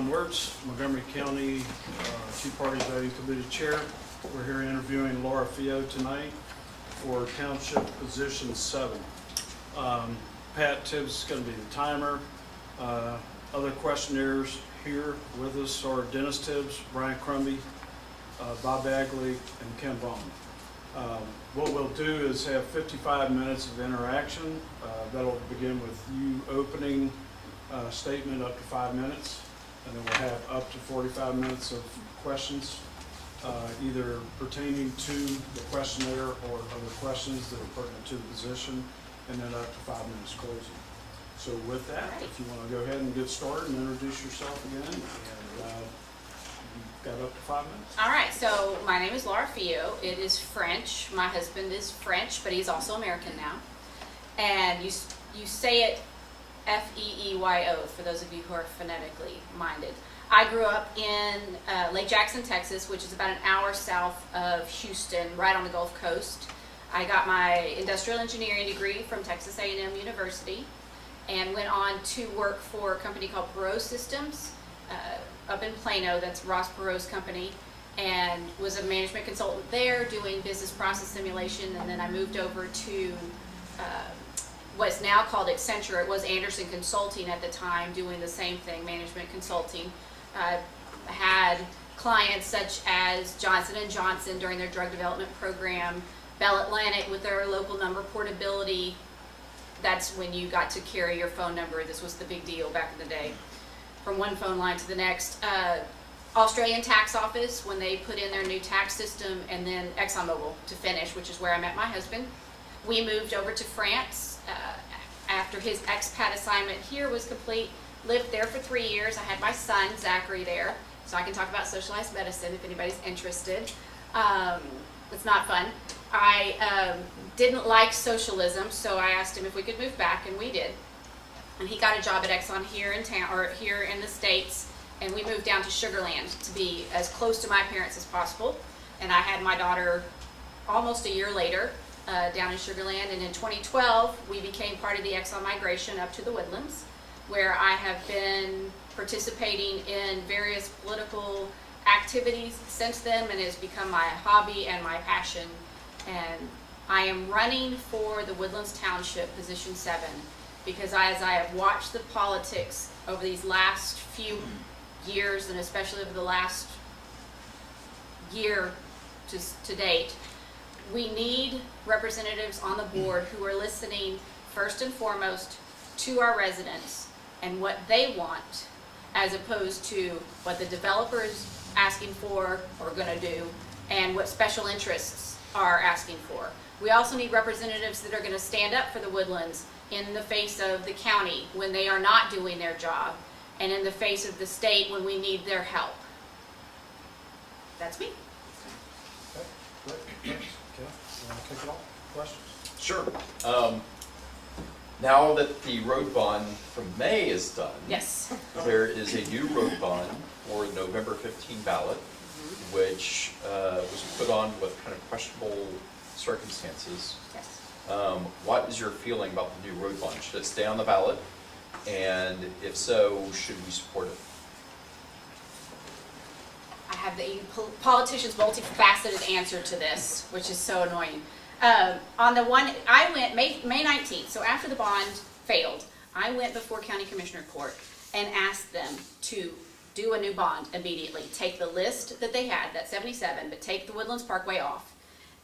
John Wirtz, Montgomery County Tea Party Voting Committee Chair. We're here interviewing Laura Fillault tonight for Township Position 7. Pat Tibbs is going to be the timer. Other questionnaires here with us are Dennis Tibbs, Brian Crumby, Bob Bagley, and Ken Bond. What we'll do is have 55 minutes of interaction. That'll begin with you opening a statement up to 5 minutes, and then we'll have up to 45 minutes of questions, either pertaining to the questionnaire or other questions that are pertinent to the position, and then up to 5 minutes closing. So with that, if you want to go ahead and get started and introduce yourself again, and you've got up to 5 minutes. All right, so my name is Laura Fillault. It is French. My husband is French, but he's also American now. And you say it F-E-E-Y-O for those of you who are phonetically minded. I grew up in Lake Jackson, Texas, which is about an hour south of Houston, right on the Gulf Coast. I got my industrial engineering degree from Texas A&M University and went on to work for a company called Perot Systems up in Plano. That's Ross Perot's company, and was a management consultant there doing business process simulation. And then I moved over to what's now called Accenture. It was Anderson Consulting at the time, doing the same thing, management consulting. Had clients such as Johnson & Johnson during their drug development program, Bell Atlantic with their local number portability. That's when you got to carry your phone number. This was the big deal back in the day, from one phone line to the next. Australian Tax Office when they put in their new tax system, and then ExxonMobil to finish, which is where I met my husband. We moved over to France after his expat assignment here was complete. Lived there for 3 years. I had my son, Zachary, there, so I can talk about socialized medicine if anybody's interested. It's not fun. I didn't like socialism, so I asked him if we could move back, and we did. And he got a job at Exxon here in town, or here in the States, and we moved down to Sugar Land to be as close to my parents as possible. And I had my daughter almost a year later down in Sugar Land, and in 2012 we became part of the Exxon migration up to the Woodlands, where I have been participating in various political activities since then, and it has become my hobby and my passion. And I am running for the Woodlands Township Position 7 because as I have watched the politics over these last few years, and especially over the last year to date, we need representatives on the board who are listening first and foremost to our residents and what they want, as opposed to what the developer is asking for or going to do, and what special interests are asking for. We also need representatives that are going to stand up for the Woodlands in the face of the county when they are not doing their job, and in the face of the state when we need their help. That's me. Okay, great. Thanks. Okay, you want to kick it off? Questions? Sure. Now that the road bond from May is done, Yes. there is a new road bond for November 15 ballot, which was put on with kind of questionable circumstances. Yes. What is your feeling about the new road bond? Should it stay on the ballot? And if so, should we support it? I have the politician's multifaceted answer to this, which is so annoying. On the one, I went May 19th, so after the bond failed, I went before County Commissioner Court and asked them to do a new bond immediately. Take the list that they had, that 77, but take the Woodlands Parkway off,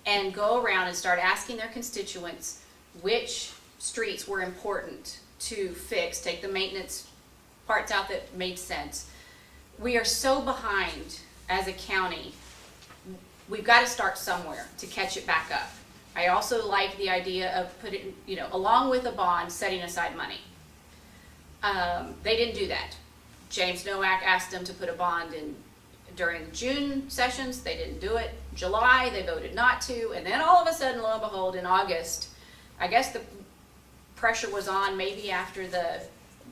and go around and start asking their constituents which streets were important to fix, take the maintenance parts out that made sense. We are so behind as a county. We've got to start somewhere to catch it back up. I also like the idea of putting, along with a bond, setting aside money. They didn't do that. James Nowak asked them to put a bond in during the June sessions. They didn't do it. July, they voted not to. And then all of a sudden, lo and behold, in August, I guess the pressure was on maybe after the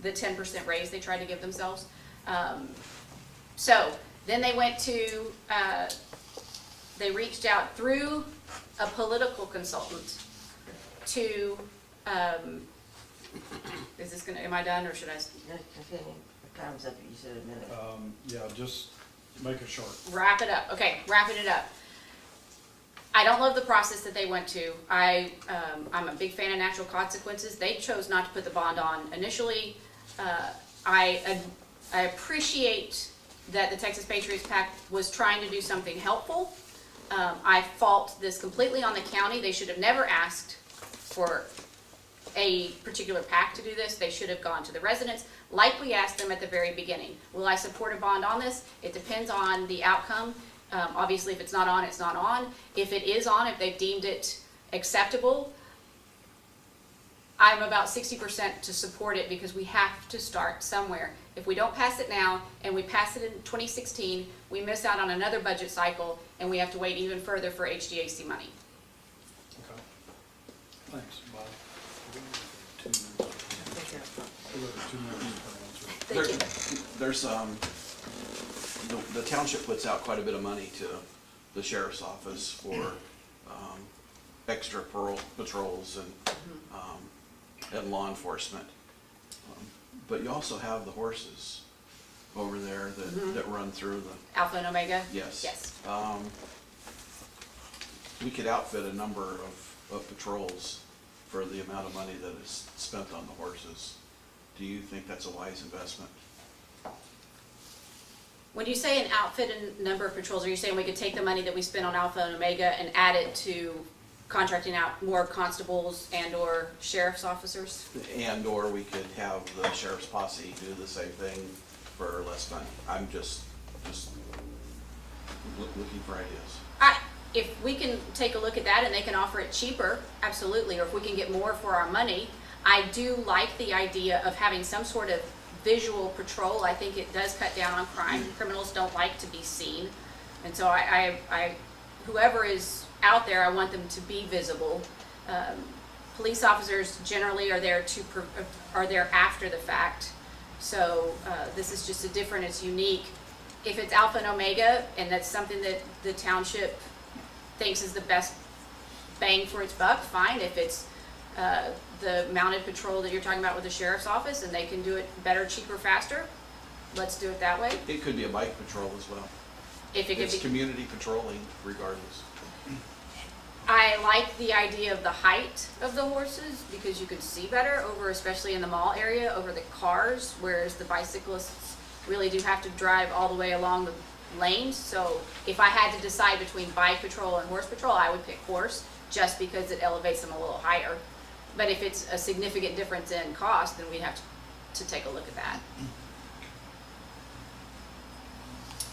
10% raise they tried to give themselves. So then they went to, they reached out through a political consultant to, is this gonna, am I done or should I? No, continue. Time's up, you said a minute. Yeah, just make it short. Wrap it up. Okay, wrapping it up. I don't love the process that they went to. I'm a big fan of natural consequences. They chose not to put the bond on initially. I appreciate that the Texas Patriots PAC was trying to do something helpful. I fault this completely on the county. They should have never asked for a particular PAC to do this. They should have gone to the residents like we asked them at the very beginning. Will I support a bond on this? It depends on the outcome. Obviously, if it's not on, it's not on. If it is on, if they've deemed it acceptable, I'm about 60% to support it because we have to start somewhere. If we don't pass it now and we pass it in 2016, we miss out on another budget cycle and we have to wait even further for HDAC money. Okay. Thanks, Bob. 2 minutes. 2 minutes per answer. Thank you. There's, the township puts out quite a bit of money to the sheriff's office for extra patrols and law enforcement. But you also have the horses over there that run through the, Alpha and Omega? yes. Yes. We could outfit a number of patrols for the amount of money that is spent on the horses. Do you think that's a wise investment? When you say an outfit and number of patrols, are you saying we could take the money that we spend on Alpha and Omega and add it to contracting out more constables and or sheriff's officers? And/or we could have the sheriff's posse do the same thing for less money. I'm just looking for ideas. If we can take a look at that and they can offer it cheaper, absolutely, or if we can get more for our money. I do like the idea of having some sort of visual patrol. I think it does cut down on crime. Criminals don't like to be seen. And so whoever is out there, I want them to be visible. Police officers generally are there after the fact. So this is just it's unique. If it's Alpha and Omega, and that's something that the township thinks is the best bang for its buck, fine. If it's the mounted patrol that you're talking about with the sheriff's office and they can do it better, cheaper, faster, let's do it that way. It could be a bike patrol as well. If it could It's be, community patrolling regardless. I like the idea of the height of the horses because you can see better over, especially in the mall area, over the cars, whereas the bicyclists really do have to drive all the way along the lanes. So if I had to decide between bike patrol and horse patrol, I would pick horse just because it elevates them a little higher. But if it's a significant difference in cost, then we'd have to take a look at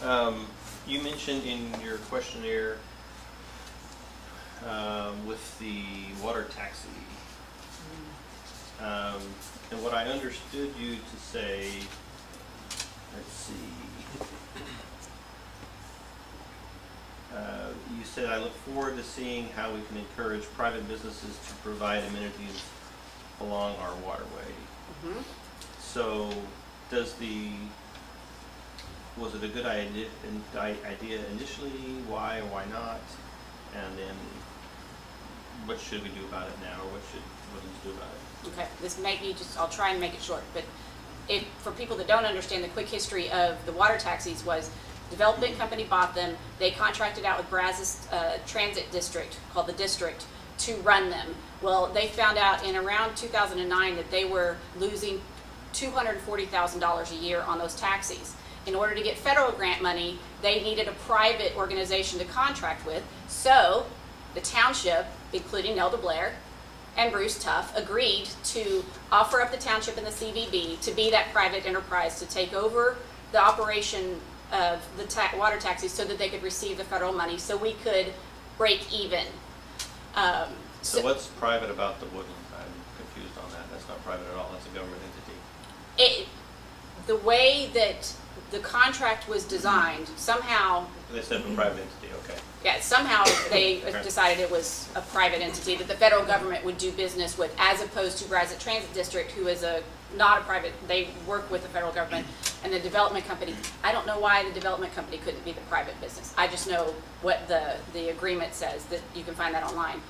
that. You mentioned in your questionnaire with the water taxi, and what I understood you to say, let's see, you said, I look forward to seeing how we can encourage private businesses to provide amenities along our waterway. Mm-hmm. So was it a good idea initially? Why or why not? And then what should we do about it now, or what should Woodlands do about it? Okay, this might be I'll try and make it short, but for people that don't understand, the quick history of the water taxis was development company bought them. They contracted out with Brazos Transit District, called the District, to run them. Well, they found out in around 2009 that they were losing $240,000 a year on those taxis. In order to get federal grant money, they needed a private organization to contract with. So the township, including Nelda Blair and Bruce Tuff, agreed to offer up the township and the CVB to be that private enterprise to take over the operation of the water taxis so that they could receive the federal money so we could break even. So what's private about the Woodlands? I'm confused on that. That's not private at all. That's a government entity. The way that the contract was designed, somehow, They said a private entity, okay. yeah, somehow they Okay. decided it was a private entity that the federal government would do business with, as opposed to Brazos Transit District, who is not a private, they work with the federal government, and the development company. I don't know why the development company couldn't be the private business. I just know what the agreement says, that you can find that online.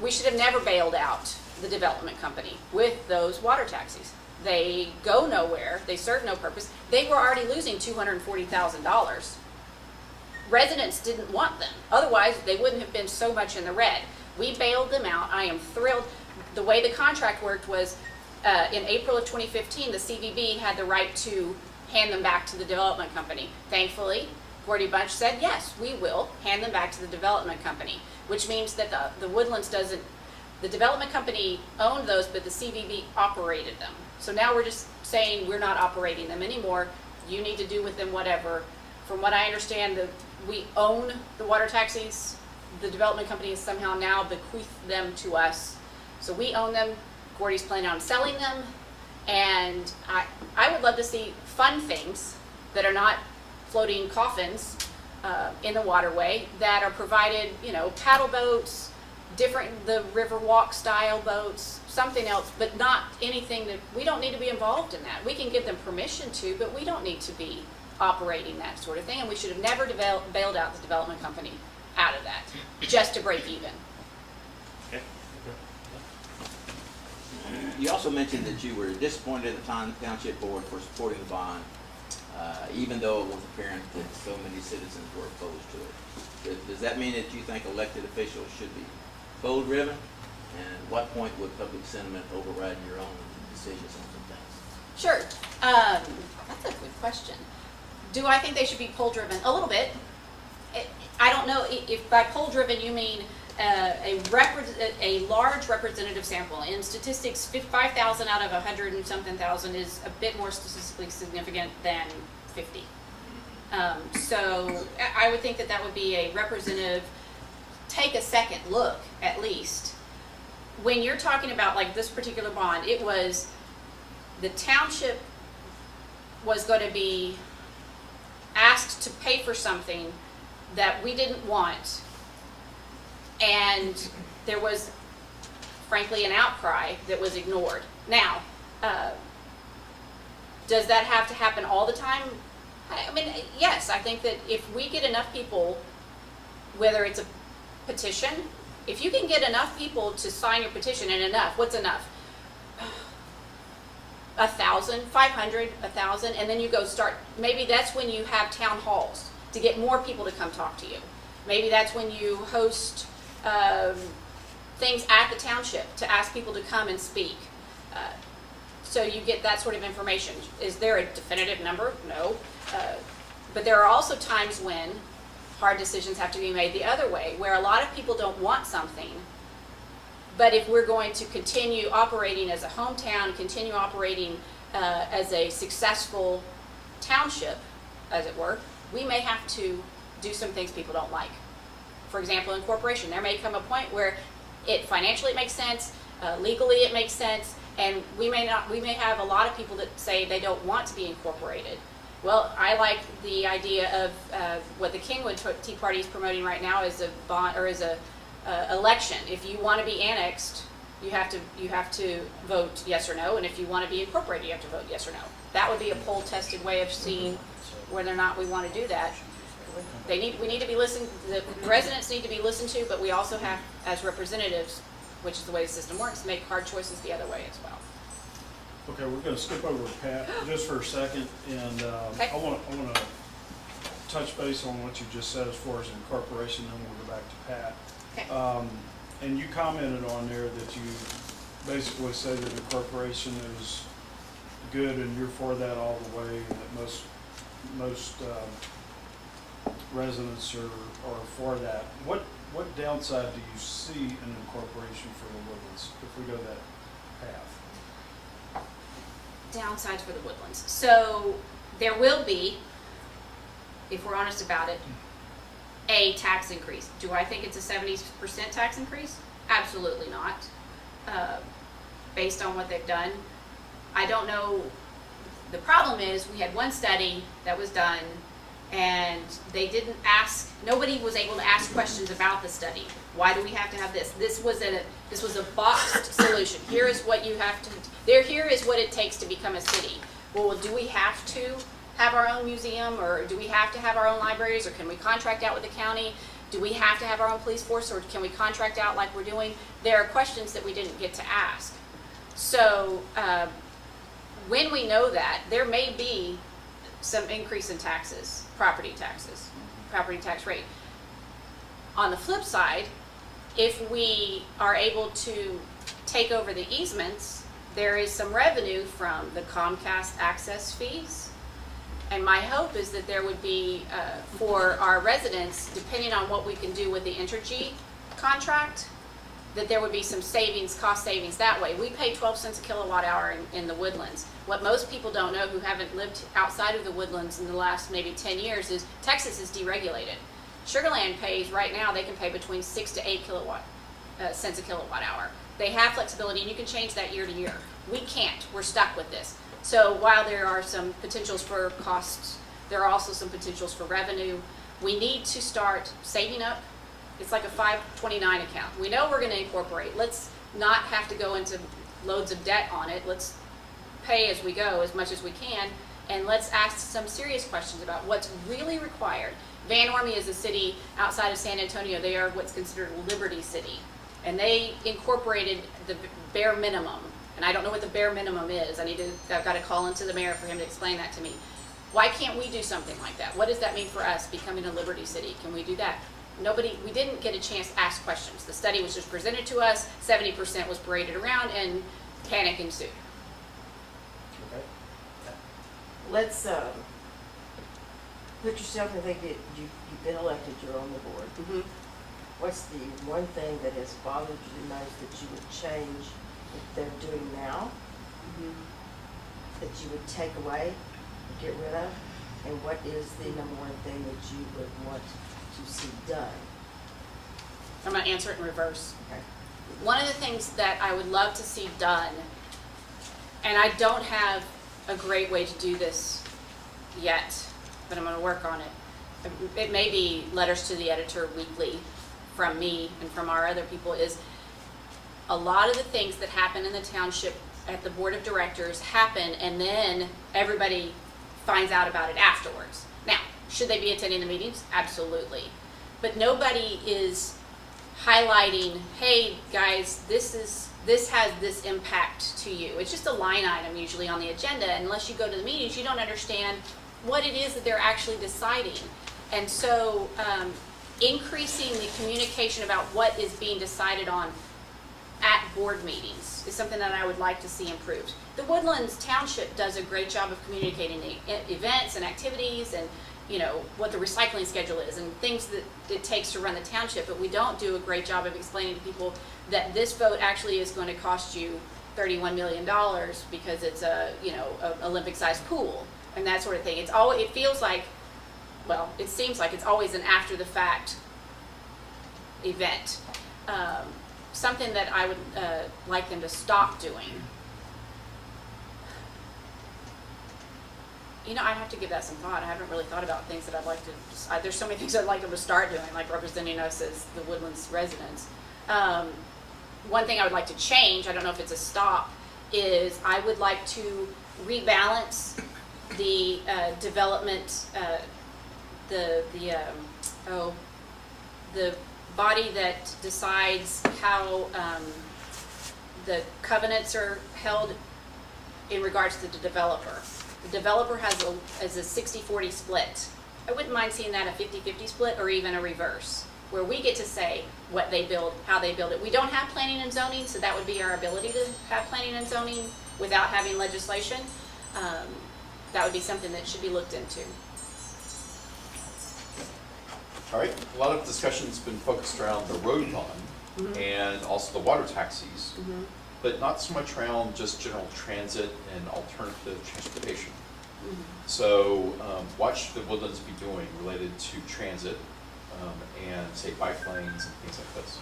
We should have never bailed out the development company with those water taxis. they go nowhere, they serve no purpose. They were already losing $240,000. Residents didn't want them. Otherwise, they wouldn't have been so much in the red. We bailed them out. I am thrilled. The way the contract worked was in April of 2015, the CVB had the right to hand them back to the development company. Thankfully, Gordy Bunch said, yes, we will hand them back to the development company, which means that the Woodlands doesn't, the development company owned those, but the CVB operated them. So now we're just saying we're not operating them anymore. You need to do with them whatever. From what I understand, we own the water taxis. The development company has somehow now bequeathed them to us. So we own them. Gordy's planning on selling them. And I would love to see fun things that are not floating coffins in the waterway, that are provided, paddle boats, the river walk style boats, something else, but not anything that, we don't need to be involved in that. We can give them permission to, but we don't need to be operating that sort of thing, and we should have never bailed out the development company out of that, just to break even. Okay. You also mentioned that you were disappointed at the township board for supporting the bond, even though it was apparent that so many citizens were opposed to it. Does that mean that you think elected officials should be goal-driven? And at what point would public sentiment override your own decisions on some things? Sure. That's a good question. Do I think they should be poll-driven? A little bit. I don't know if by poll-driven you mean a large representative sample. In statistics, 5,000 out of 100 and something thousand is a bit more statistically significant than 50. So I would think that would be a representative. Take a second look, at least. When you're talking about like this particular bond, it was the township was going to be asked to pay for something that we didn't want, and there was frankly an outcry that was ignored. Now, does that have to happen all the time? I mean, yes, I think that if we get enough people, whether it's a petition, if you can get enough people to sign your petition, and enough, what's enough? 1,000, 500, 1,000, and then you go start, maybe that's when you have town halls to get more people to come talk to you. Maybe that's when you host things at the township to ask people to come and speak. So you get that sort of information. Is there a definitive number? No. But there are also times when hard decisions have to be made the other way, where a lot of people don't want something, but if we're going to continue operating as a hometown, continue operating as a successful township, as it were, we may have to do some things people don't like. For example, incorporation. There may come a point where financially it makes sense, legally it makes sense, and we may have a lot of people that say they don't want to be incorporated. Well, I like the idea of what the Kingwood Tea Party is promoting right now is a bond, or is a election. If you want to be annexed, you have to vote yes or no, and if you want to be incorporated, you have to vote yes or no. That would be a poll-tested way of seeing whether or not we want to do that. We need to be listened. The residents need to be listened to, but we also have, as representatives, which is the way the system works, make hard choices the other way as well. Okay, we're going to skip over to Pat just for a second, and Okay. I want to touch base on what you just said as far as incorporation, then we'll go back to Pat. Okay. And you commented on there that you basically say that incorporation is good and you're for that all the way, and that most residents are for that. What downside do you see in incorporation for the Woodlands if we go that path? Downsides for the Woodlands. So there will be, if we're honest about it, a tax increase. Do I think it's a 70% tax increase? Absolutely not. Based on what they've done, I don't know. The problem is we had one study that was done and they didn't ask, nobody was able to ask questions about the study. Why do we have to have this? This was a boxed solution. Here is what you have to, here is what it takes to become a city. Well, do we have to have our own museum, or do we have to have our own libraries, or can we contract out with the county? Do we have to have our own police force, or can we contract out like we're doing? There are questions that we didn't get to ask. So when we know that, there may be some increase in taxes, property tax rate. On the flip side, if we are able to take over the easements, there is some revenue from the Comcast access fees. And my hope is that there would be, for our residents, depending on what we can do with the Entergy contract, that there would be some savings, cost savings that way. We pay 12 cents a kilowatt hour in the Woodlands. What most people don't know who haven't lived outside of the Woodlands in the last maybe 10 years is Texas is deregulated. Sugar Land pays, right now, they can pay between 6 to 8 cents a kilowatt hour. They have flexibility, and you can change that year to year. We can't. We're stuck with this. So while there are some potentials for costs, there are also some potentials for revenue. We need to start saving up. It's like a 529 account. We know we're going to incorporate. Let's not have to go into loads of debt on it. Let's pay as we go as much as we can, and let's ask some serious questions about what's really required. Van Ormy is a city outside of San Antonio. They are what's considered a Liberty City, and they incorporated the bare minimum. And I don't know what the bare minimum is. I've got to call into the mayor for him to explain that to me. Why can't we do something like that? What does that mean for us becoming a Liberty City? Can we do that? We didn't get a chance to ask questions. The study was just presented to us, 70% was paraded around, and panic ensued. Okay. Let's put yourself in the thing that you've been elected, you're on the board. Mm-hmm. What's the one thing that has bothered you the most that you would change that they're doing now, that you would take away, get rid of? And what is the number one thing that you would want to see done? I'm going to answer it in reverse. Okay. One of the things that I would love to see done, and I don't have a great way to do this yet, but I'm going to work on it. It may be letters to the editor weekly from me and from our other people, is a lot of the things that happen in the township at the board of directors happen, and then everybody finds out about it afterwards. Now, should they be attending the meetings? Absolutely. But nobody is highlighting, hey guys, this has this impact to you. It's just a line item usually on the agenda. Unless you go to the meetings, you don't understand what it is that they're actually deciding. And so increasing the communication about what is being decided on at board meetings is something that I would like to see improved. The Woodlands Township does a great job of communicating the events and activities and what the recycling schedule is and things that it takes to run the township, but we don't do a great job of explaining to people that this vote actually is going to cost you $31 million because it's a Olympic-sized pool and that sort of thing. It feels like, well, it seems like it's always an after-the-fact event. Something that I would like them to stop doing. I'd have to give that some thought. I haven't really thought about things that I'd like to, there's so many things I'd like them to start doing, like representing us as the Woodlands residents. One thing I would like to change, I don't know if it's a stop, is I would like to rebalance the development, the body that decides how the covenants are held in regards to the developer. The developer has a 60-40 split. I wouldn't mind seeing that a 50-50 split or even a reverse, where we get to say what they build, how they build it. We don't have planning and zoning, so that would be our ability to have planning and zoning without having legislation. That would be something that should be looked into. All right, a lot of discussion's been focused around the road bond and also the water taxis, but not so much around just general transit and alternative transportation. So what should the Woodlands be doing related to transit and say bike lanes and things like this?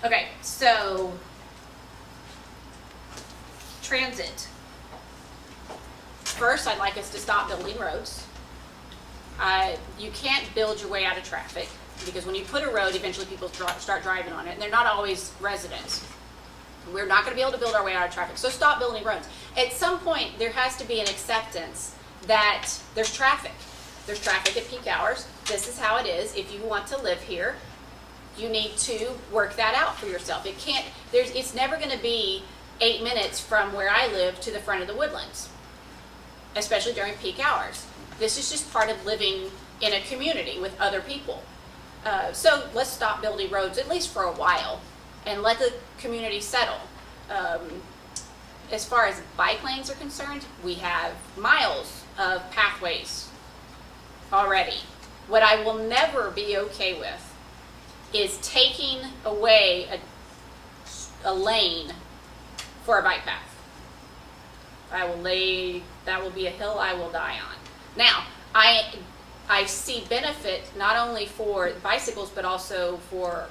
Okay, so transit. First, I'd like us to stop building roads. You can't build your way out of traffic because when you put a road, eventually people start driving on it, and they're not always residents. We're not going to be able to build our way out of traffic, so stop building roads. At some point, there has to be an acceptance that there's traffic. There's traffic at peak hours. This is how it is. If you want to live here, you need to work that out for yourself. It's never going to be 8 minutes from where I live to the front of the Woodlands. especially during peak hours. This is just part of living in a community with other people. So let's stop building roads, at least for a while, and let the community settle. As far as bike lanes are concerned, we have miles of pathways already. What I will never be okay with is taking away a lane for a bike path. That will be a hill I will die on. Now, I see benefit not only for bicycles, but also for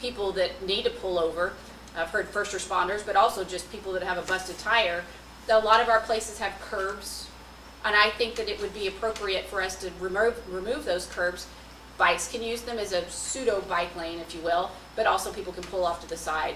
people that need to pull over. I've heard first responders, but also just people that have a busted tire. A lot of our places have curbs, and I think that it would be appropriate for us to remove those curbs. Bikes can use them as a pseudo bike lane, if you will, but also people can pull off to the side.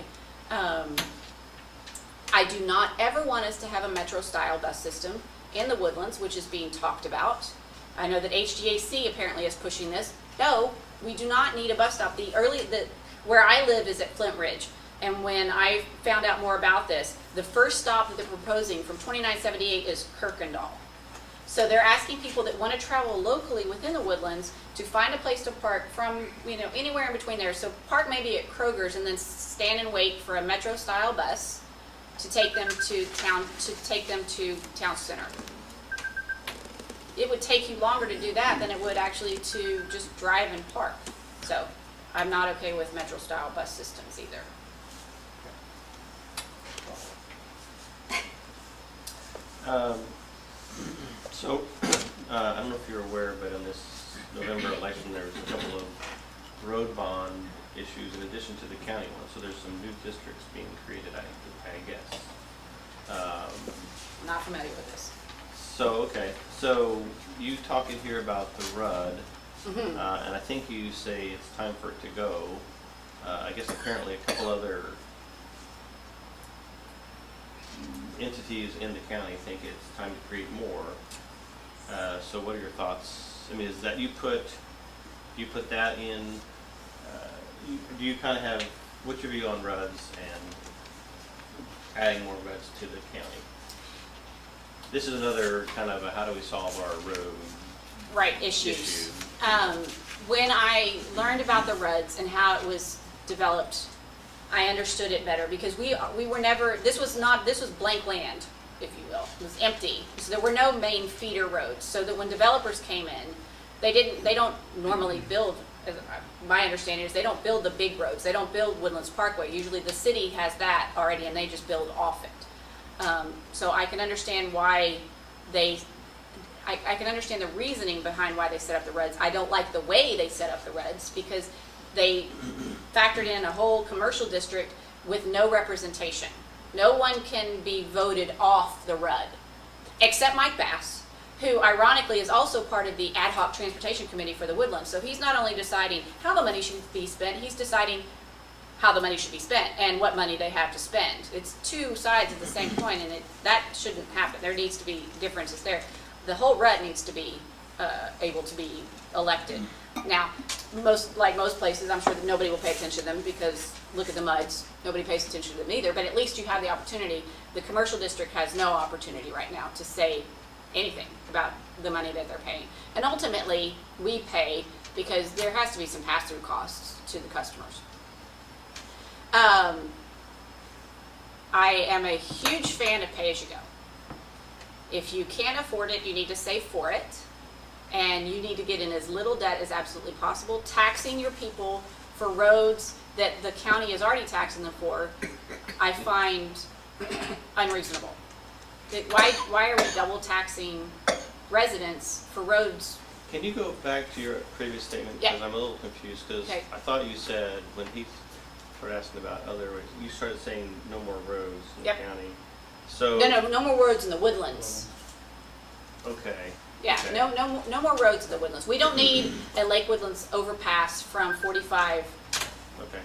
I do not ever want us to have a metro-style bus system in the Woodlands, which is being talked about. I know that HGAC apparently is pushing this. No, we do not need a bus stop. Where I live is at Flint Ridge, and when I found out more about this, the first stop that they're proposing from 2978 is Kirkendall. So they're asking people that want to travel locally within the Woodlands to find a place to park from, anywhere in between there. So park maybe at Kroger's and then stand and wait for a metro-style bus to take them to town center. It would take you longer to do that than it would actually to just drive and park. So I'm not okay with metro-style bus systems either. I don't know if you're aware, but in this November election, there was a couple of road bond issues in addition to the county one. So there's some new districts being created, I guess. Not familiar with this. So you talking here about the RUD, and I think you say it's time for it to go. I guess apparently a couple other entities in the county think it's time to create more. So what are your thoughts? I mean, is that you put that in? Do you kind of have what's your view on RUDs and adding more RUDs to the county? This is another kind of a how do we solve our road issues. When I learned about the RUDs and how it was developed, I understood it better because we were never, this was blank land, if you will. It was empty. So there were no main feeder roads. So that when developers came in, they don't normally build, my understanding is they don't build the big roads. They don't build Woodlands Parkway. Usually the city has that already and they just build off it. So I can understand why I can understand the reasoning behind why they set up the RUDs. I don't like the way they set up the RUDs because they factored in a whole commercial district with no representation. No one can be voted off the RUD, except Mike Bass, who ironically is also part of the ad hoc transportation committee for the Woodlands. So he's not only deciding how the money should be spent, he's deciding how the money should be spent and what money they have to spend. It's two sides of the same coin, and that shouldn't happen. There needs to be differences there. The whole RUD needs to be able to be elected. Now, most places, I'm sure that nobody will pay attention to them because look at the MUDs. Nobody pays attention to them either, but at least you have the opportunity. The commercial district has no opportunity right now to say anything about the money that they're paying. And ultimately, we pay because there has to be some pass-through costs to the customers. I am a huge fan of pay-as-you-go. If you can't afford it, you need to save for it. And you need to get in as little debt as absolutely possible. Taxing your people for roads that the county is already taxing them for, I find unreasonable. Why are we double taxing residents for roads? Can you go back to your previous statement? Yeah. Because I'm a little confused, because Okay. I thought you said, when he started asking about other roads, you started saying no more roads in Yep. the county. So. No more roads in the Woodlands. Okay. Yeah, Okay. no more roads in the Woodlands. We don't need a Lake Woodlands overpass from 45 Okay.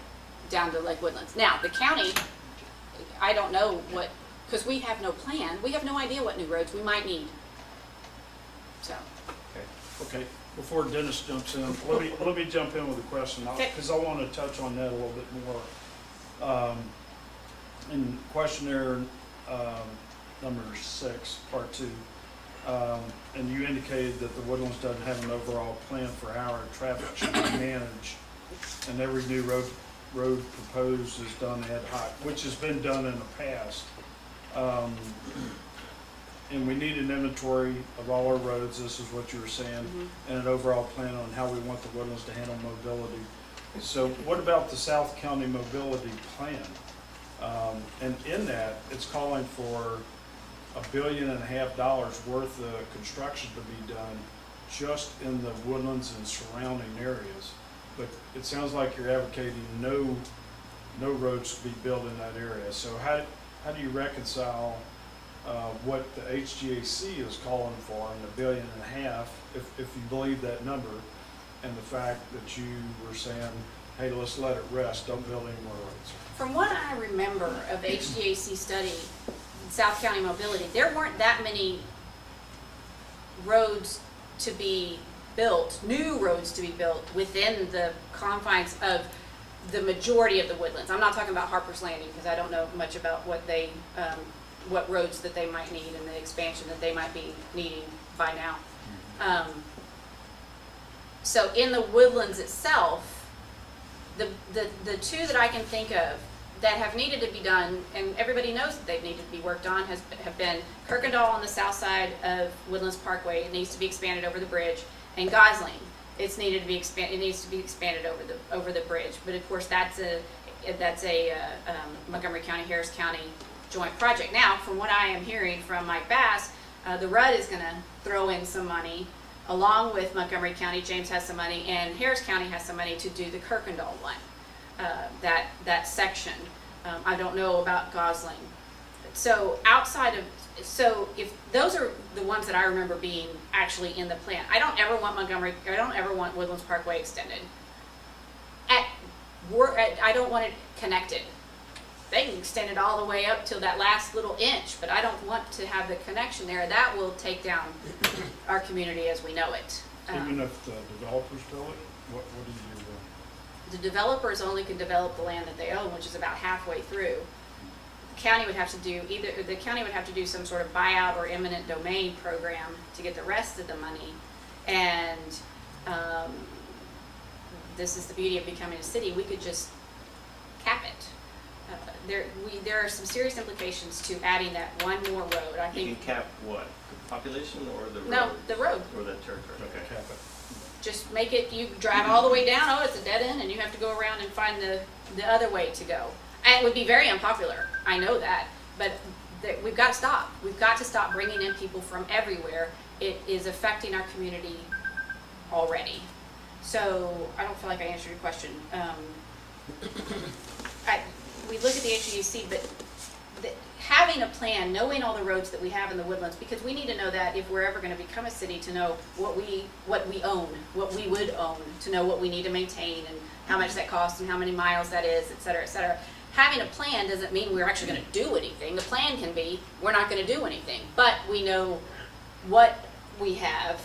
down to Lake Woodlands. Now, the county, I don't know what, because we have no plan. We have no idea what new roads we might need. So, Okay, before Dennis jumps in, let me jump in with a question, Okay. because I want to touch on that a little bit more. In questionnaire number 6, part 2, And you indicated that the Woodlands doesn't have an overall plan for how our traffic should be managed. And every new road proposed is done ad hoc, which has been done in the past. And we need an inventory of all our roads, this is what you were saying, and an overall plan on how we want the Woodlands to handle mobility. So what about the South County Mobility Plan? And in that, it's calling for $1.5 billion worth of construction to be done just in the Woodlands and surrounding areas. But it sounds like you're advocating no roads to be built in that area. So how do you reconcile what the HGAC is calling for in $1.5 billion, if you believe that number, and the fact that you were saying, hey, let's let it rest, don't build any more roads? From what I remember of HGAC study in South County Mobility, there weren't that many roads to be built, new roads to be built within the confines of the majority of the Woodlands. I'm not talking about Harper's Landing because I don't know much about what roads that they might need and the expansion that they might be needing by now. So in the Woodlands itself, the two that I can think of that have needed to be done, and everybody knows that they've needed to be worked on, have been Kirkendall on the south side of Woodlands Parkway. It needs to be expanded over the bridge, and Gosling. It needs to be expanded over the bridge. But of course, that's a Montgomery County, Harris County joint project. Now, from what I am hearing from Mike Bass, the RUD is going to throw in some money, along with Montgomery County. James has some money, and Harris County has some money to do the Kirkendall one, that section. I don't know about Gosling. So if those are the ones that I remember being actually in the plan. I don't ever want Woodlands Parkway extended. I don't want it connected. They can extend it all the way up till that last little inch, but I don't want to have the connection there. That will take down our community as we know it. Even if the developers build it, what do you do then? The developers only can develop the land that they own, which is about halfway through. The county would have to do some sort of buyout or eminent domain program to get the rest of the money. And this is the beauty of becoming a city. We could just cap it. There are some serious implications to adding that one more road. I think You can cap what? The population or the road? No, the road. Or the territory, okay. Cap it. Just make it, you drive all the way down, oh, it's a dead end, and you have to go around and find the other way to go. And it would be very unpopular, I know that, but we've got to stop. We've got to stop bringing in people from everywhere. It is affecting our community already. So I don't feel like I answered your question. We look at the HGC, but having a plan, knowing all the roads that we have in the Woodlands, because we need to know that if we're ever going to become a city, to know what we own, what we would own, to know what we need to maintain and how much that costs and how many miles that is, et cetera, et cetera. Having a plan doesn't mean we're actually going to do anything. The plan can be we're not going to do anything, but we know what we have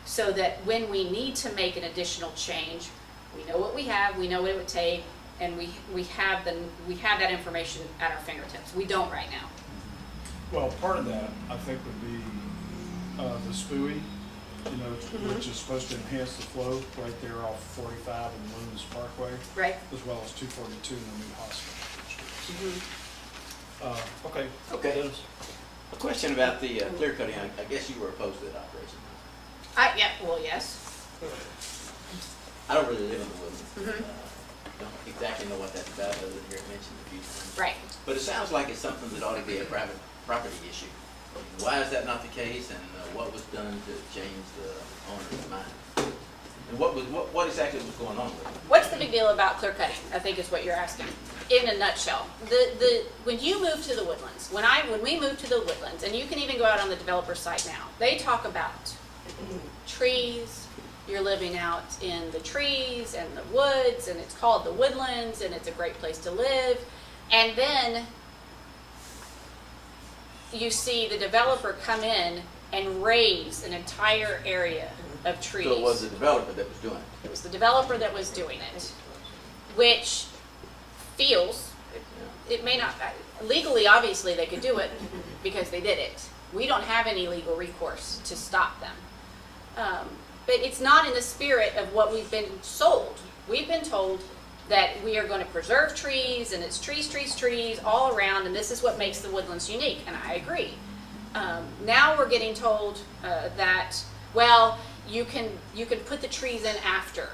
so that when we need to make an additional change, we know what we have, we know what it would take, and we have that information at our fingertips. We don't right now. Well, part of that, I think, would be the SPUI, which is supposed to enhance the flow right there off 45 and Woodlands Parkway, Right. as well as 242 in the new hospital. Okay. Okay. Dennis? A question about the clear cutting. I guess you were opposed to that operation. Yes. I don't really live in the Woodlands. Don't exactly know what that's about, other than hear it mentioned a few times. Right. But it sounds like it's something that ought to be a private property issue. Why is that not the case, and what was done to change the owner's mind? And what exactly was going on with it? What's the big deal about clear cutting? I think is what you're asking. In a nutshell, when you move to the Woodlands, when we moved to the Woodlands, and you can even go out on the developer site now, they talk about trees. You're living out in the trees and the woods, and it's called the Woodlands, and it's a great place to live. And then you see the developer come in and raise an entire area of trees. So it was the developer that was doing it. It was the developer that was doing it, which feels, it may not, legally, obviously, they could do it because they did it. We don't have any legal recourse to stop them. But it's not in the spirit of what we've been sold. We've been told that we are going to preserve trees, and it's trees, trees, trees all around, and this is what makes the Woodlands unique, and I agree. Now we're getting told that, well, you can put the trees in after.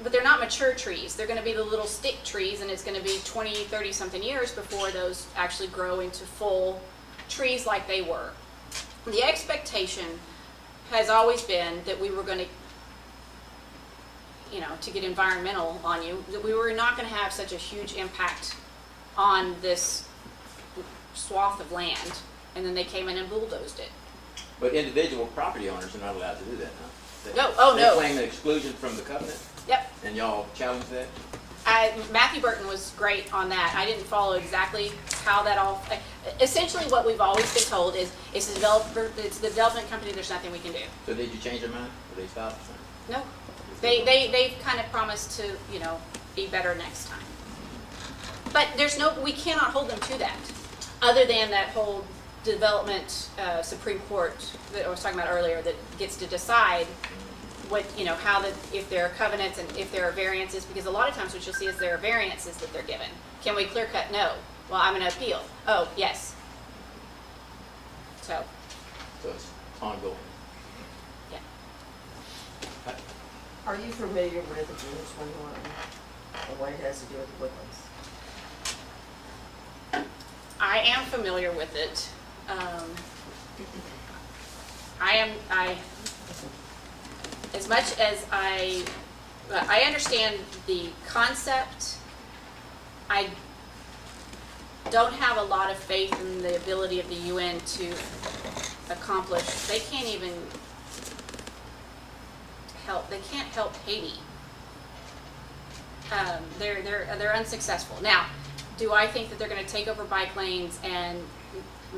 But they're not mature trees. They're going to be the little stick trees, and it's going to be 20, 30 something years before those actually grow into full trees like they were. The expectation has always been that we were going to, to get environmental on you, that we were not going to have such a huge impact on this swath of land, and then they came in and bulldozed it. But individual property owners are not allowed to do that, huh? No, oh, no. They claim an exclusion from the covenant, Yep. and y'all challenge that? Matthew Burton was great on that. I didn't follow exactly how that all. Essentially, what we've always been told is it's the development company. There's nothing we can do. So did you change your mind? Or they stopped? No, they've kind of promised to be better next time. But we cannot hold them to that, other than that whole development Supreme Court that I was talking about earlier that gets to decide what, if there are covenants and if there are variances, because a lot of times what you'll see is there are variances that they're given. Can we clear cut? No. Well, I'm going to appeal. Oh, yes. So, it's ongoing. yeah. Are you familiar with the June 21 and what it has to do with the Woodlands? I am familiar with it. As much as I understand the concept, I don't have a lot of faith in the ability of the UN to accomplish. They can't even help. They can't help Haiti. They're unsuccessful. Now, do I think that they're going to take over bike lanes and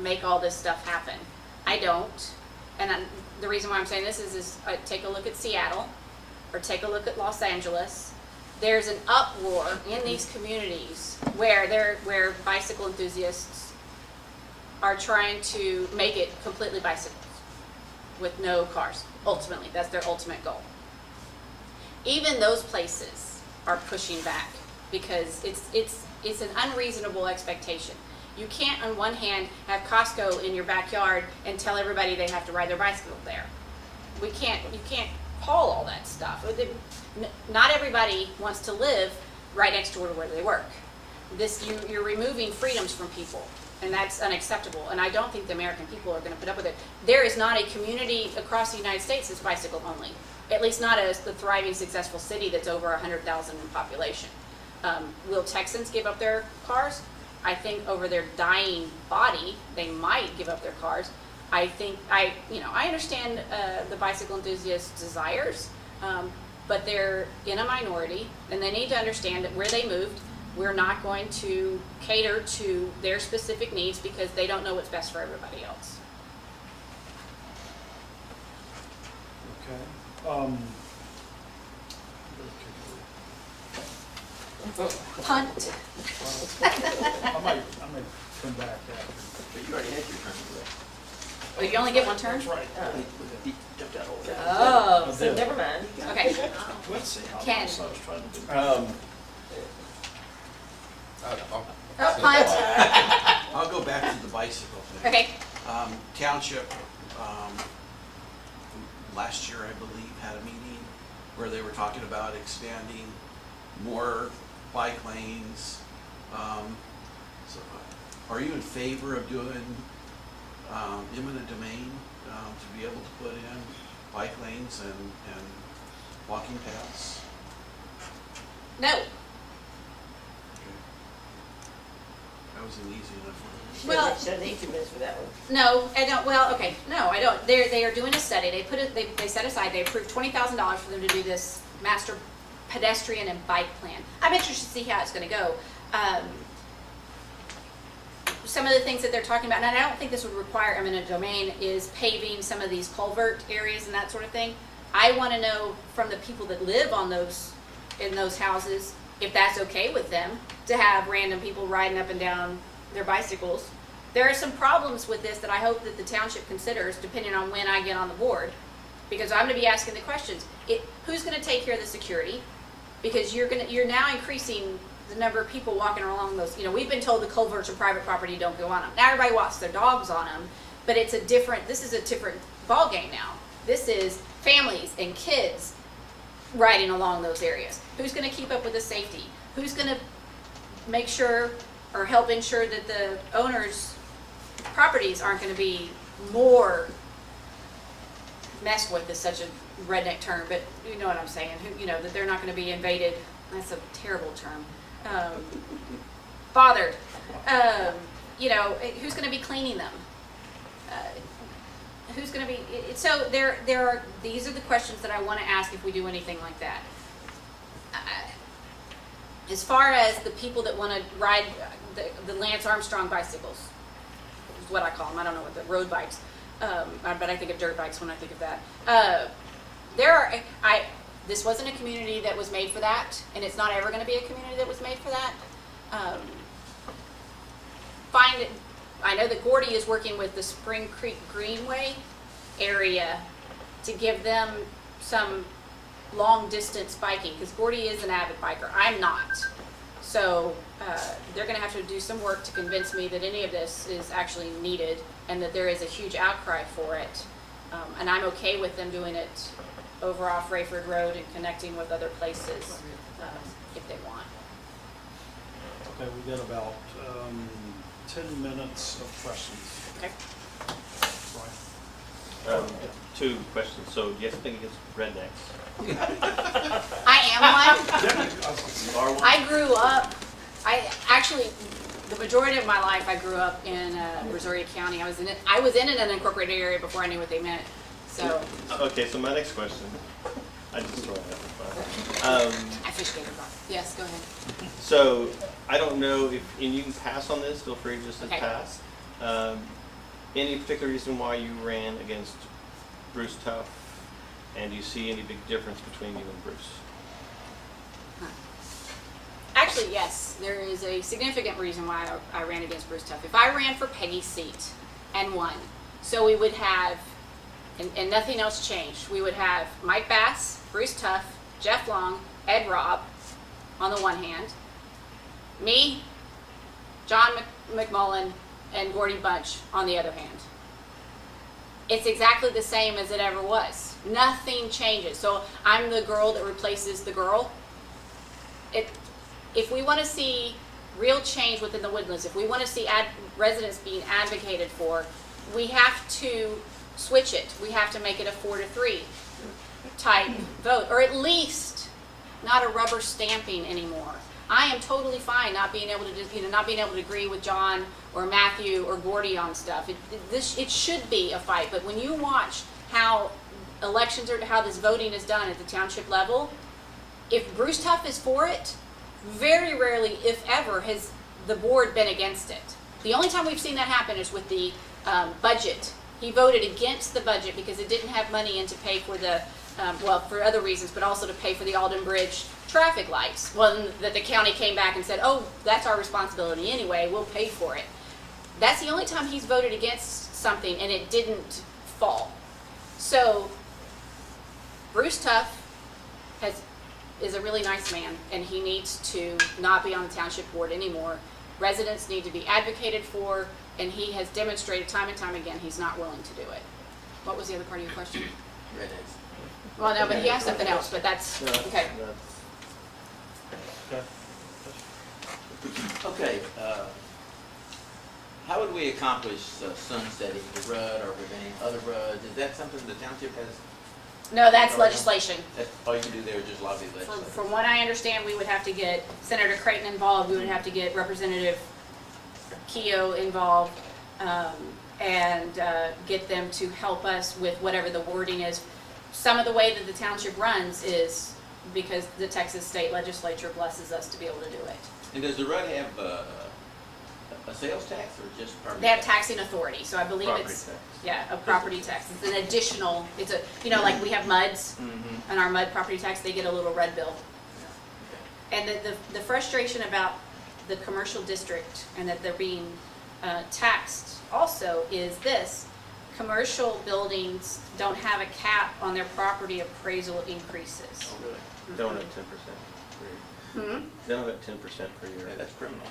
make all this stuff happen? I don't. And the reason why I'm saying this is take a look at Seattle or take a look at Los Angeles. There's an uproar in these communities where bicycle enthusiasts are trying to make it completely bicycles with no cars. Ultimately, that's their ultimate goal. Even those places are pushing back because it's an unreasonable expectation. You can't, on one hand, have Costco in your backyard and tell everybody they have to ride their bicycle there. You can't haul all that stuff. Not everybody wants to live right next door to where they work. You're removing freedoms from people, and that's unacceptable. And I don't think the American people are going to put up with it. There is not a community across the United States that's bicycle only. At least not as the thriving, successful city that's over 100,000 in population. Will Texans give up their cars? I think over their dying body, they might give up their cars. I understand the bicycle enthusiasts' desires, but they're in a minority, and they need to understand that where they moved, we're not going to cater to their specific needs because they don't know what's best for everybody else. Okay. Punt. I might come back after. But you already had your turn today. Well, you only get one turn? That's right. He jumped out over there. Oh, So never mind. okay. Let's see how Ken. close I was trying to do. Oh, punt. I'll go back to the bicycle thing. Okay. Township, last year, I believe, had a meeting where they were talking about expanding more bike lanes. So, are you in favor of doing eminent domain to be able to put in bike lanes and walking paths? No. That was an easy enough one. Well, Should need 2 minutes for that one. no, I don't. Well, okay, no, I don't. They are doing a study. They set aside. They approved $20,000 for them to do this master pedestrian and bike plan. I'm interested to see how it's going to go. Some of the things that they're talking about, and I don't think this would require eminent domain, is paving some of these culvert areas and that sort of thing. I want to know from the people that live in those houses if that's okay with them to have random people riding up and down their bicycles There are some problems with this that I hope that the township considers, depending on when I get on the board, because I'm gonna be asking the questions. Who's gonna take care of the security? Because you're now increasing the number of people walking along those, we've been told the culverts are private property, don't go on them. Now everybody walks their dogs on them, but this is a different ballgame now. This is families and kids riding along those areas. Who's gonna keep up with the safety? Who's gonna make sure or help ensure that the owners' properties aren't gonna be more messed with, is such a redneck term, but you know what I'm saying, that they're not gonna be invaded, that's a terrible term, bothered. Who's gonna be cleaning them? Who's gonna be, so these are the questions that I wanna ask if we do anything like that. As far as the people that wanna ride the Lance Armstrong bicycles, is what I call them, I don't know what the road bikes, but I think of dirt bikes when I think of that. This wasn't a community that was made for that, and it's not ever gonna be a community that was made for that. I know that Gordy is working with the Spring Creek Greenway area to give them some long distance biking, because Gordy is an avid biker. I'm not. So they're going to have to do some work to convince me that any of this is actually needed and that there is a huge outcry for it. And I'm okay with them doing it over off Rayford Road and connecting with other places if they want. Okay, we got about 10 minutes of questions. Okay. Right. 2 questions. So do you have something against rednecks? I am one. You are one? I grew up, the majority of my life I grew up in Brazoria County. I was in an unincorporated area before I knew what they meant. So. Okay, so my next question, I just throw it out for fun. I fish gator box. Yes, go ahead. So I don't know if, and you can pass on this, feel free just to Okay. pass. Any particular reason why you ran against Bruce Tuff? And do you see any big difference between you and Bruce? Actually, yes, there is a significant reason why I ran against Bruce Tuff. If I ran for Peggy's seat and won, so we would have, and nothing else changed, we would have Mike Bass, Bruce Tuff, Jeff Long, Ed Robb on the one hand, me, John McMullen, and Gordy Bunch on the other hand. It's exactly the same as it ever was. Nothing changes. So I'm the girl that replaces the girl. If we want to see real change within the Woodlands, if we want to see residents being advocated for, we have to switch it. We have to make it a 4-3 type vote, or at least not a rubber stamping anymore. I am totally fine not being able to not being able to agree with John or Matthew or Gordy on stuff. It should be a fight, but when you watch how elections are, how this voting is done at the township level, if Bruce Tuff is for it, very rarely, if ever, has the board been against it. The only time we've seen that happen is with the budget. He voted against the budget because it didn't have money in to pay for the, for other reasons, but also to pay for the Alden Bridge traffic lights. Well, that the county came back and said, oh, that's our responsibility anyway, we'll pay for it. That's the only time he's voted against something and it didn't fall. So, Bruce Tuff is a really nice man, and he needs to not be on the township board anymore. Residents need to be advocated for, and he has demonstrated time and time again he's not willing to do it. What was the other part of your question? Rednecks. Well, no, but he has something else, but that's, okay. Okay. Okay, how would we accomplish sunsetting the RUD or preventing other RUDs? Is that something the township has? No, that's legislation. That's all you can do there is just lobby the legislature? From what I understand, we would have to get Senator Creighton involved, we would have to get Representative Keogh involved, and get them to help us with whatever the wording is. Some of the way that the township runs is because the Texas State Legislature blesses us to be able to do it. And does the RUD have a sales tax or just property? They have taxing authority, so I believe Property it's, tax. yeah, a property tax. It's an additional, it's a, like we have MUDs, Mm-hmm. and our MUD property tax, they get a little red bill. Okay. And the frustration about the commercial district and that they're being taxed also is this. Commercial buildings don't have a cap on their property appraisal increases. Oh, really? They don't have 10% per year. They don't have 10% per year. Yeah, that's criminal.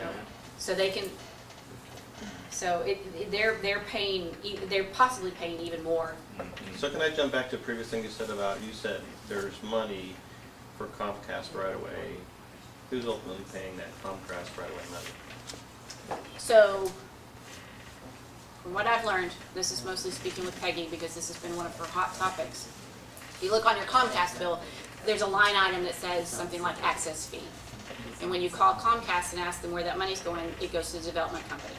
So they can, so they're paying, they're possibly paying even more. So can I jump back to a previous thing you said about, you said there's money for Comcast right away. Who's ultimately paying that Comcast right away money? So, from what I've learned, this is mostly speaking with Peggy because this has been one of her hot topics. If you look on your Comcast bill, there's a line item that says something like access fee. And when you call Comcast and ask them where that money's going, it goes to the development company.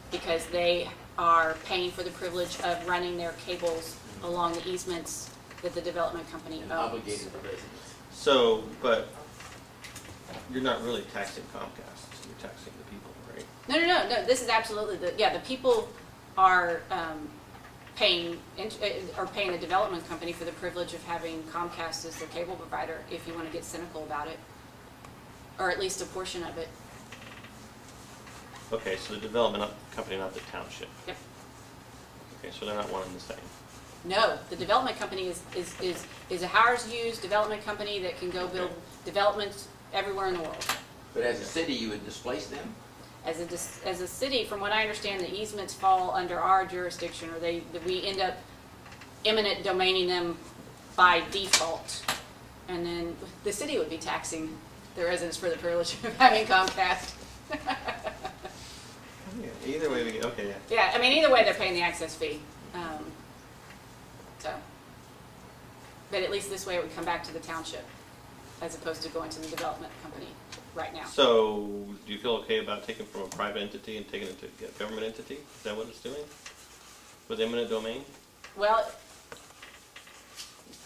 Because they are paying for the privilege of running their cables along the easements that the development company And owns. obligated the residents. So, but you're not really taxing Comcast, you're taxing the people, right? No, this is absolutely the people are paying the development company for the privilege of having Comcast as their cable provider, if you want to get cynical about it, or at least a portion of it. Okay, so the development company, not the township. Yep. Okay, so they're not one and the same. No, the development company is a Howard's Hughes development company that can go build developments everywhere in the world. But as a city, you would displace them? As a city, from what I understand, the easements fall under our jurisdiction, or we end up eminent domaining them by default. And then the city would be taxing the residents for the privilege of having Comcast. Yeah, either way we get, okay, yeah. Yeah, I mean, either way, they're paying the access fee. So, but at least this way it would come back to the township, as opposed to going to the development company right now. So, do you feel okay about taking from a private entity and taking it to a government entity? Is that what it's doing? With eminent domain? Well,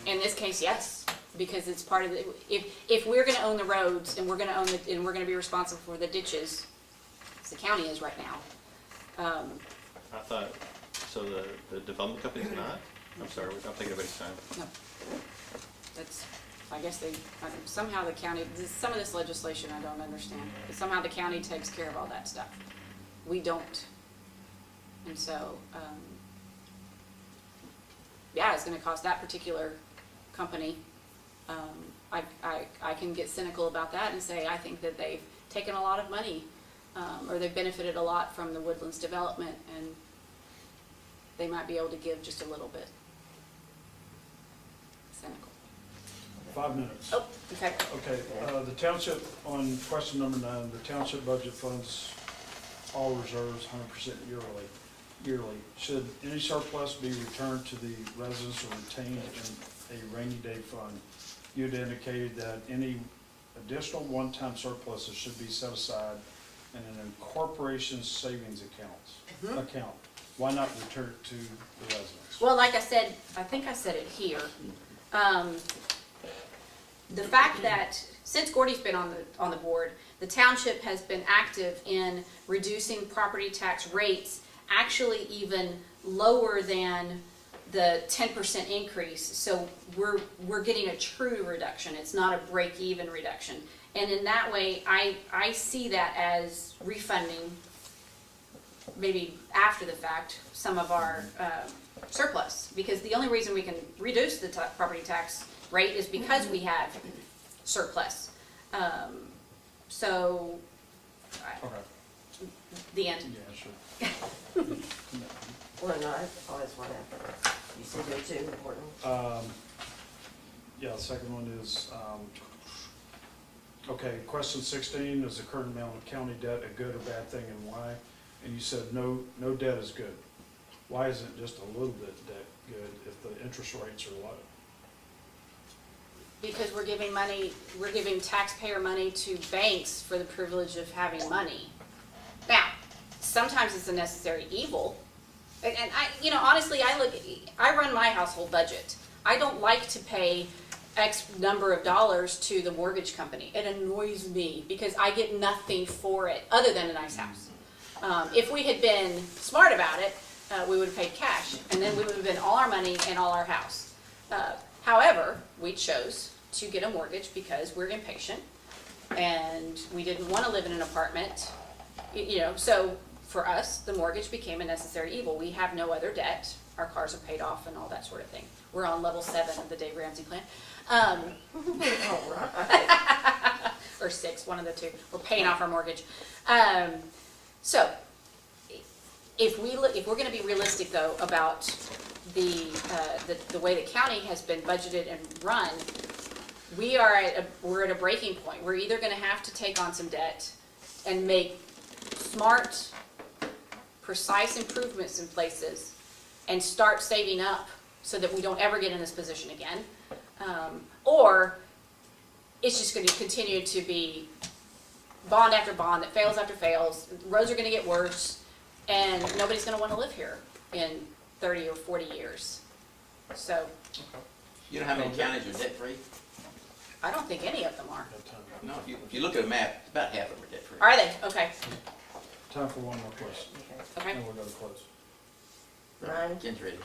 in this case, yes, because it's part of the, if we're gonna own the roads and we're gonna own and we're gonna be responsible for the ditches, as the county is right now. I thought, so the development company's not? I'm sorry, I'm taking everybody's time. No, that's, I guess somehow the county, some of this legislation I don't understand, but somehow the county takes care of all that stuff. We don't. And so, yeah, it's gonna cost that particular company. I can get cynical about that and say, I think that they've taken a lot of money, or they've benefited a lot from the Woodlands development, and they might be able to give just a little bit. Cynical. 5 minutes. Oh, okay. Okay, the township, on question number 9, the township budget funds all reserves 100% yearly. Should any surplus be returned to the residents or retained in a rainy day fund? You'd indicated that any additional one-time surpluses should be set aside in an incorporation savings account. Why not return it to the residents? Well, like I said, I think I said it here. The fact that since Gordy's been on the board, the township has been active in reducing property tax rates, actually even lower than the 10% increase. So we're getting a true reduction. It's not a break-even reduction. And in that way, I see that as refunding, maybe after the fact, some of our surplus. Because the only reason we can reduce the property tax rate is because we have surplus. So, Okay. the end. Yeah, sure. Well, no, I always want to, you said they're too important. Yeah, the second one is, okay, question 16, is the current amount of county debt a good or bad thing, and why? And you said no debt is good. Why isn't just a little bit debt good if the interest rates are low? Because we're giving taxpayer money to banks for the privilege of having money. Now, sometimes it's a necessary evil. And honestly, I run my household budget. I don't like to pay X number of dollars to the mortgage company. It annoys me because I get nothing for it other than a nice house. If we had been smart about it, we would have paid cash, and then we would have been all our money and all our house. However, we chose to get a mortgage because we're impatient, and we didn't want to live in an apartment You know, so for us, the mortgage became a necessary evil. We have no other debt. Our cars are paid off and all that sort of thing. We're on level 7 of the Dave Ramsey plan. All right. Or 6, one of the two. We're paying off our mortgage. So, if we're going to be realistic though about the way the county has been budgeted and run, we're at a breaking point. We're either going to have to take on some debt and make smart, precise improvements in places and start saving up so that we don't ever get in this position again, or it's just going to continue to be bond after bond that fails after fails. Roads are going to get worse, and nobody's going to want to live here in 30 or 40 years. So You know how many counties are debt-free? I don't think any of them are. No, if you look at a map, about half of them are debt-free. Are they? Okay. Time for one more question, Okay. and we'll go to close. Mine? Ken's ready.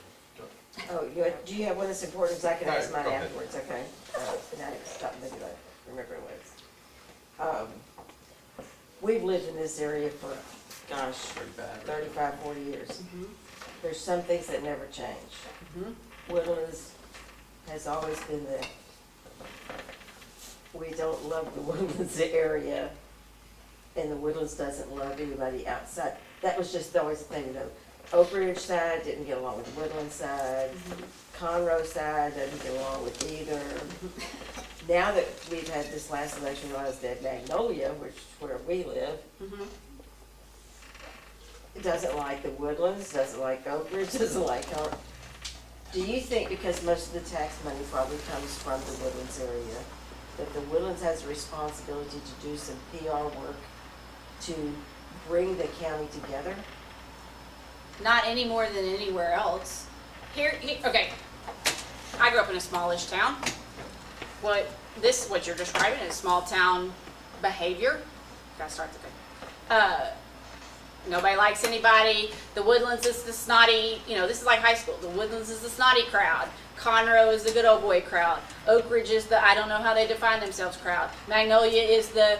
Oh, do you have one that's important, because I can ask Go mine ahead. afterwards, okay? Now I can stop and think about it, remember what it was. We've lived in this area for, gosh, 35, 40 years. Mm-hmm. There's some things that never change. Mm-hmm. Woodlands has always been there. We don't love the Woodlands area, and the Woodlands doesn't love anybody outside. That was just always the thing, you know. Oak Ridge side didn't get along with the Woodlands side. Conroe side doesn't get along with either. Now that we've had this last election, realized that Magnolia, which is where we live, Mm-hmm. it doesn't like the Woodlands, doesn't like Oak Ridge, doesn't like Conroe. Do you think, because most of the tax money probably comes from the Woodlands area, that the Woodlands has a responsibility to do some PR work to bring the county together? Not any more than anywhere else. Okay, I grew up in a smallish town. What you're describing is small town behavior. Gotta start the thing. Nobody likes anybody. The Woodlands is the snotty, this is like high school. The Woodlands is the snotty crowd. Conroe is the good old boy crowd. Oak Ridge is the I don't know how they define themselves crowd. Magnolia is the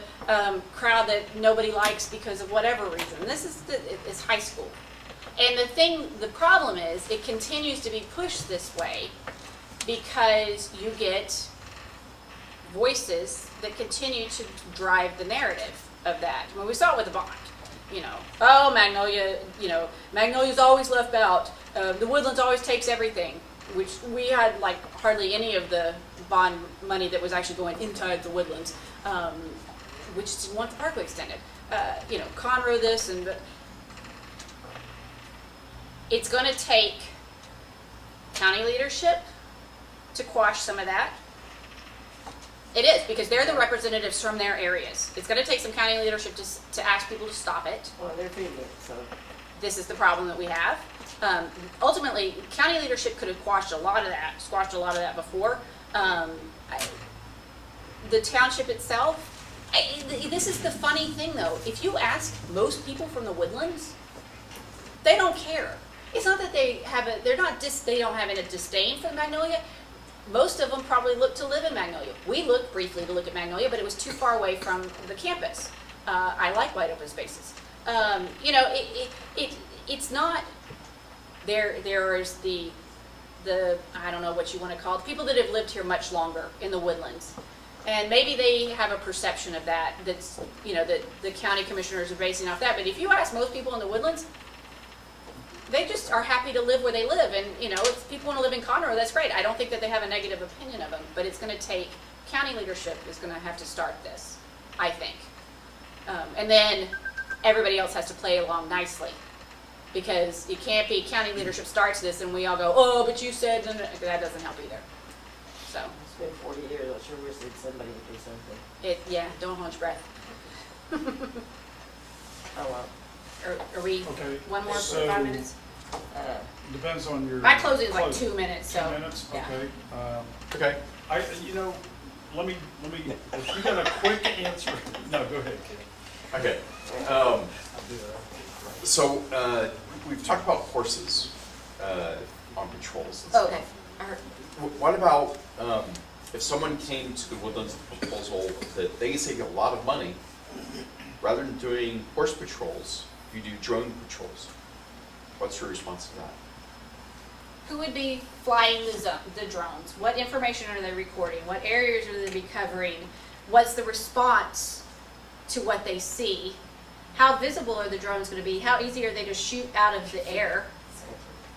crowd that nobody likes because of whatever reason. It's high school. And the problem is, it continues to be pushed this way because you get voices that continue to drive the narrative of that. I mean, we saw it with the bond. Oh, Magnolia, Magnolia's always left out. The Woodlands always takes everything, which we had like hardly any of the bond money that was actually going inside the Woodlands, which didn't want the parkway extended. Conroe this and. It's going to take county leadership to quash some of that. It is, because they're the representatives from their areas. It's going to take some county leadership to ask people to stop it. Well, they're feeding it, so. This is the problem that we have. Ultimately, county leadership could have squashed a lot of that before. The township itself, this is the funny thing though. If you ask most people from the Woodlands, they don't care. It's not that they don't have any disdain for Magnolia. Most of them probably look to live in Magnolia. We looked briefly to look at Magnolia, but it was too far away from the campus. I like wide open spaces. It's not, there is the I don't know what you want to call it, people that have lived here much longer in the Woodlands. And maybe they have a perception of that, that the county commissioners are basing off that. But if you ask most people in the Woodlands, they just are happy to live where they live. And, if people want to live in Conroe, that's great. I don't think that they have a negative opinion of them. But it's going to take, county leadership is going to have to start this, I think. And then everybody else has to play along nicely. Because it can't be county leadership starts this and we all go, oh, but you said, and that doesn't help either. So. It's been 40 years, I sure wish that somebody would do something. Don't hold your breath. Oh, well. Are we, Okay, one more for so- 5 minutes? Depends on your. My closing is like close. 2 minutes, so. 2 minutes, yeah. okay. Okay. Let me, if you got a quick answer, no, go ahead, Ken. Okay. I'll do that. So, we've talked about horses on patrols and Okay. stuff. I heard. What about if someone came to the Woodlands proposal that they save you a lot of money rather than doing horse patrols, you do drone patrols. What's your response to that? Who would be flying the drones? What information are they recording? What areas are they be covering? What's the response to what they see? How visible are the drones going to be? How easy are they to shoot out of the air?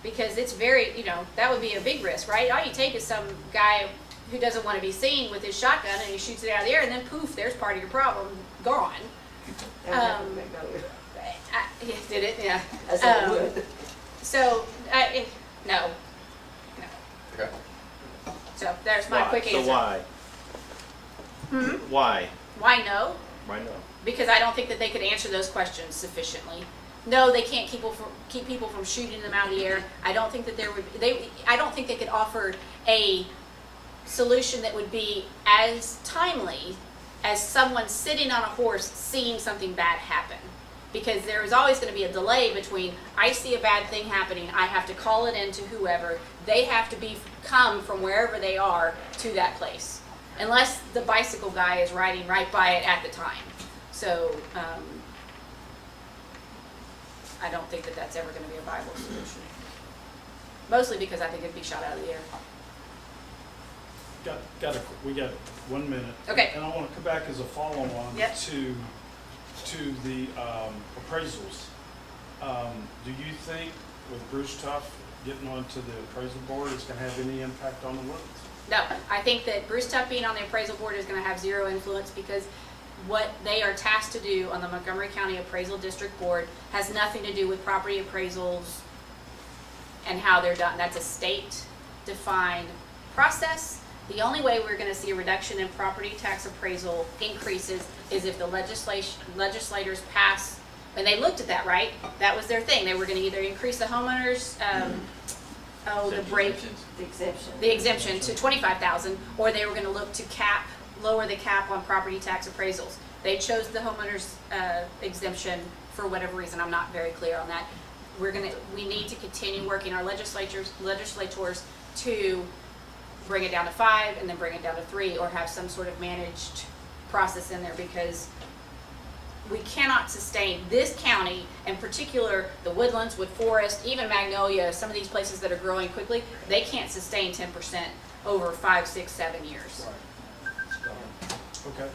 Because it's very, that would be a big risk, right? All you take is some guy who doesn't want to be seen with his shotgun and he shoots it out of the air and then poof, there's part of your problem gone. Did it? Yeah. I said it would. So, no. Okay. So there's my Why? quick answer. So why? Why? Why no? Why no? Because I don't think that they could answer those questions sufficiently. No, they can't keep people from shooting them out of the air. I don't think that I don't think they could offer a solution that would be as timely as someone sitting on a horse seeing something bad happen. Because there is always going to be a delay between I see a bad thing happening, I have to call it in to whoever, they have to come from wherever they are to that place. Unless the bicycle guy is riding right by it at the time. So, I don't think that that's ever going to be a viable solution. Mostly because I think it'd be shot out of the air. We got 1 minute. Okay. And I want to come back as a follow-on Yep. to the appraisals. Do you think with Bruce Tuff getting onto the appraisal board is going to have any impact on the Woodlands? No, I think that Bruce Tuff being on the appraisal board is going to have zero influence because what they are tasked to do on the Montgomery County Appraisal District Board has nothing to do with property appraisals and how they're done. That's a state-defined process. The only way we're going to see a reduction in property tax appraisal increases is if the legislators pass, and they looked at that, right? That was their thing. They were going to either increase the homeowners, the exemption to $25,000, or they were going to look to lower the cap on property tax appraisals. They chose the homeowners exemption for whatever reason. I'm not very clear on that. We need to continue working our legislators to bring it down to 5 and then bring it down to 3, or have some sort of managed process in there, because we cannot sustain this county, in particular the Woodlands, Wood Forest, even Magnolia, some of these places that are growing quickly, they can't sustain 10% over 5, 6, 7 years. Okay.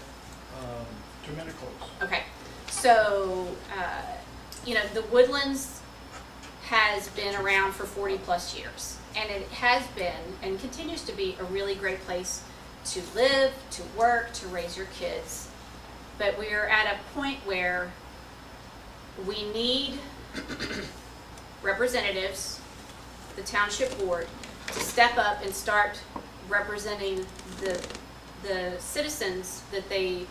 2 minute close. Okay, so, the Woodlands has been around for 40 plus years, and it has been and continues to be a really great place to live, to work, to raise your kids. But we are at a point where we need representatives, the township board, to step up and start representing the citizens that they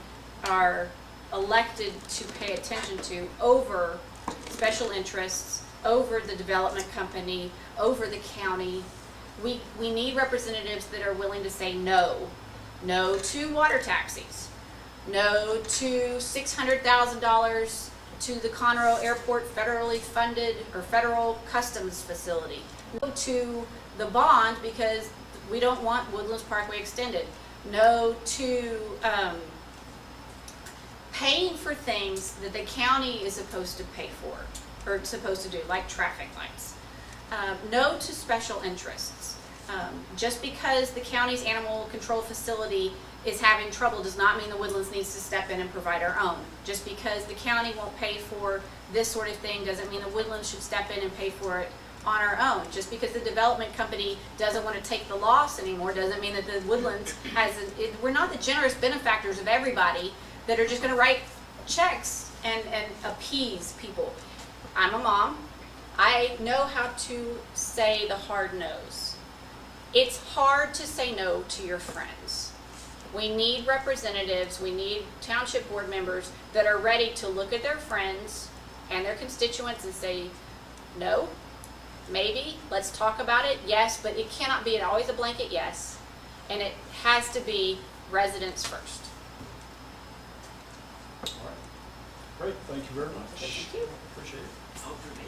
are elected to pay attention to over special interests, over the development company, over the county. We need representatives that are willing to say no. No to water taxis. No to $600,000 to the Conroe Airport federally funded or federal customs facility. No to the bond because we don't want Woodlands Parkway extended. No to paying for things that the county is supposed to pay for or supposed to do, like traffic lights. No to special interests. Just because the county's animal control facility is having trouble does not mean the Woodlands needs to step in and provide our own. Just because the county won't pay for this sort of thing doesn't mean the Woodlands should step in and pay for it on our own. Just because the development company doesn't want to take the loss anymore doesn't mean that the Woodlands we're not the generous benefactors of everybody that are just going to write checks and appease people. I'm a mom. I know how to say the hard no's. It's hard to say no to your friends. We need representatives, we need township board members that are ready to look at their friends and their constituents and say, no, maybe, let's talk about it, yes, but it cannot be always a blanket yes, and it has to be residents first. All right. Great, thank you very much. Thank you. Appreciate it. Vote for me.